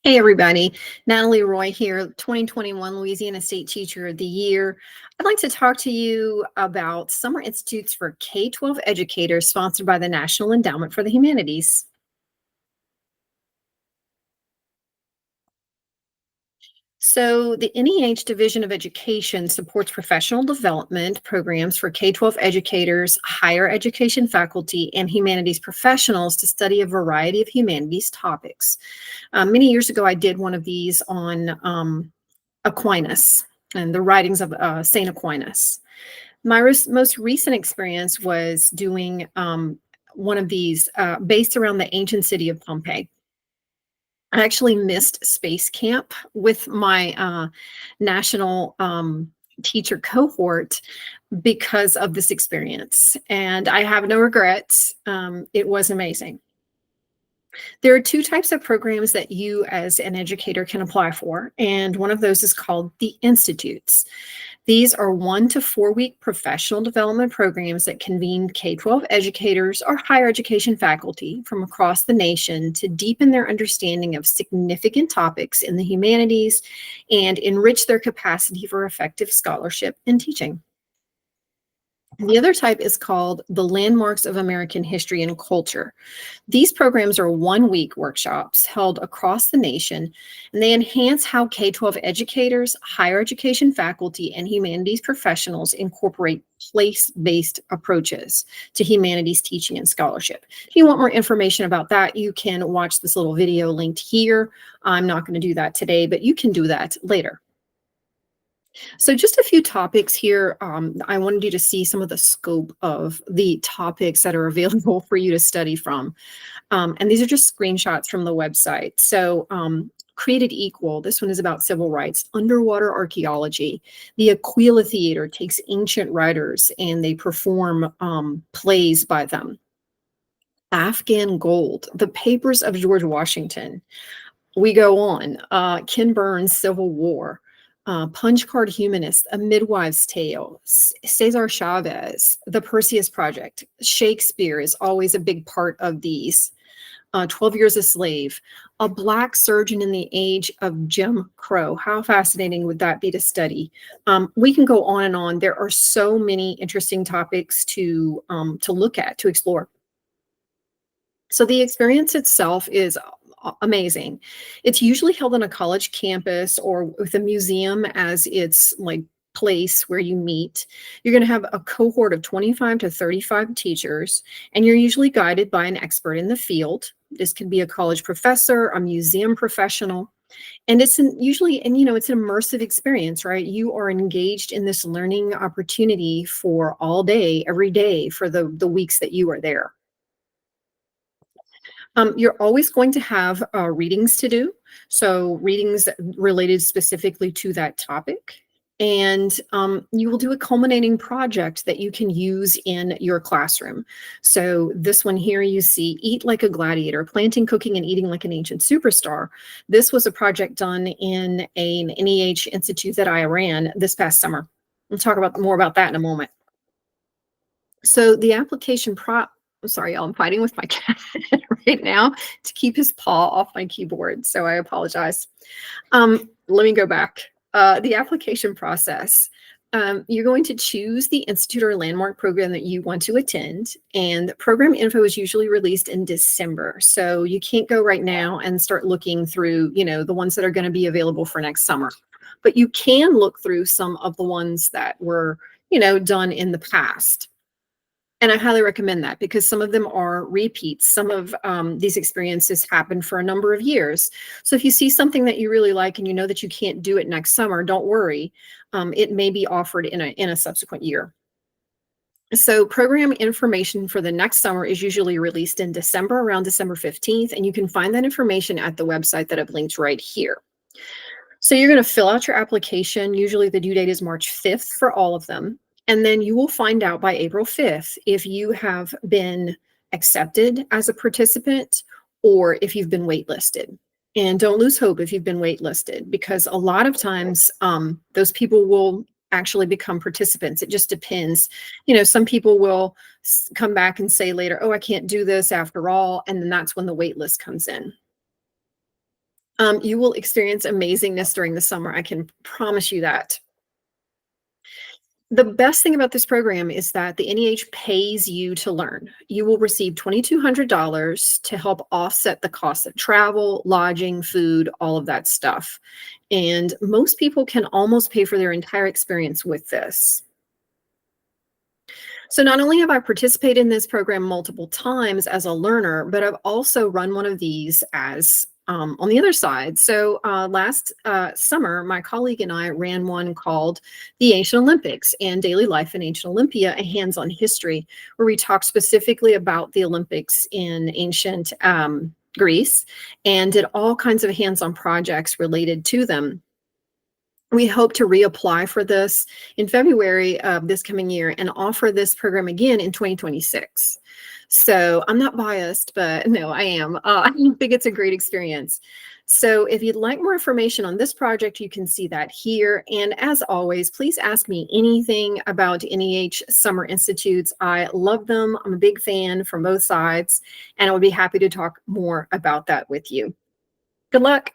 Hey everybody, Natalie Roy here, 2021 Louisiana State Teacher of the Year. I'd like to talk to you about Summer Institutes for K-12 Educators sponsored by the National Endowment for the Humanities. So the NEH Division of Education supports professional development programs for K-12 educators, higher education faculty, and humanities professionals to study a variety of humanities topics. Many years ago, I did one of these on Aquinas and the writings of St. Aquinas. My most recent experience was doing one of these based around the ancient city of Pompeii. I actually missed space camp with my national teacher cohort because of this experience, and I have no regrets. It was amazing. There are two types of programs that you as an educator can apply for, and one of those is called the Institutes. These are 1 to 4 week professional development programs that convene K-12 educators or higher education faculty from across the nation to deepen their understanding of significant topics in the humanities and enrich their capacity for effective scholarship and teaching. The other type is called the Landmarks of American History and Culture. These programs are 1 week workshops held across the nation, and they enhance how K-12 educators, higher education faculty, and humanities professionals incorporate place-based approaches to humanities teaching and scholarship. If you want more information about that, you can watch this little video linked here. I'm not going to do that today, but you can do that later. So just a few topics here. I wanted you to see some of the scope of the topics that are available for you to study from. And these are just screenshots from the website. So Created Equal, this one is about civil rights. Underwater archaeology. The Aquila Theater takes ancient writers and they perform plays by them. Afghan Gold, the papers of George Washington. We go on. Ken Burns' Civil War. Punch Card Humanist, A Midwife's Tale, Cesar Chavez, The Perseus Project. Shakespeare is always a big part of these. 12 Years a Slave, A Black Surgeon in the Age of Jim Crow. How fascinating would that be to study? We can go on and on. There are so many interesting topics to look at, to explore. So the experience itself is amazing. It's usually held on a college campus or with a museum as its like place where you meet. You're going to have a cohort of 25 to 35 teachers, and you're usually guided by an expert in the field. This can be a college professor, a museum professional, and it's usually, and it's an immersive experience, right? You are engaged in this learning opportunity for all day, every day for the weeks that you are there. You're always going to have readings to do. So readings related specifically to that topic. And you will do a culminating project that you can use in your classroom. So this one here you see, Eat Like a Gladiator, Planting, Cooking, and Eating Like an Ancient Superstar. This was a project done in an NEH institute that I ran this past summer. We'll talk more about that in a moment. So the application I'm sorry, y'all, I'm fighting with my cat right now to keep his paw off my keyboard, so I apologize. Let me go back. The application process. You're going to choose the institute or landmark program that you want to attend, and program info is usually released in December. So you can't go right now and start looking through, the ones that are going to be available for next summer. But you can look through some of the ones that were, done in the past. And I highly recommend that because some of them are repeats. Some of these experiences happen for a number of years. So if you see something that you really like and you know that you can't do it next summer, don't worry. It may be offered in a subsequent year. So program information for the next summer is usually released in December, around December 15th, and you can find that information at the website that I've linked right here. So you're going to fill out your application. Usually the due date is March 5th for all of them. And then you will find out by April 5th if you have been accepted as a participant or if you've been waitlisted. And don't lose hope if you've been waitlisted, because a lot of times those people will actually become participants. It just depends. Some people will come back and say later, oh, I can't do this after all. And then that's when the wait list comes in. You will experience amazingness during the summer. I can promise you that. The best thing about this program is that the NEH pays you to learn. You will receive $2,200 to help offset the cost of travel, lodging, food, all of that stuff. And most people can almost pay for their entire experience with this. So not only have I participated in this program multiple times as a learner, but I've also run one of these as on the other side. So last summer, my colleague and I ran one called The Ancient Olympics and Daily Life in Ancient Olympia, a hands-on history, where we talked specifically about the Olympics in ancient Greece and did all kinds of hands-on projects related to them. We hope to reapply for this in February of this coming year and offer this program again in 2026. So I'm not biased, but no, I am. I think it's a great experience. So if you'd like more information on this project, you can see that here. And as always, please ask me anything about NEH Summer Institutes. I love them. I'm a big fan from both sides, and I would be happy to talk more about that with you. Good luck.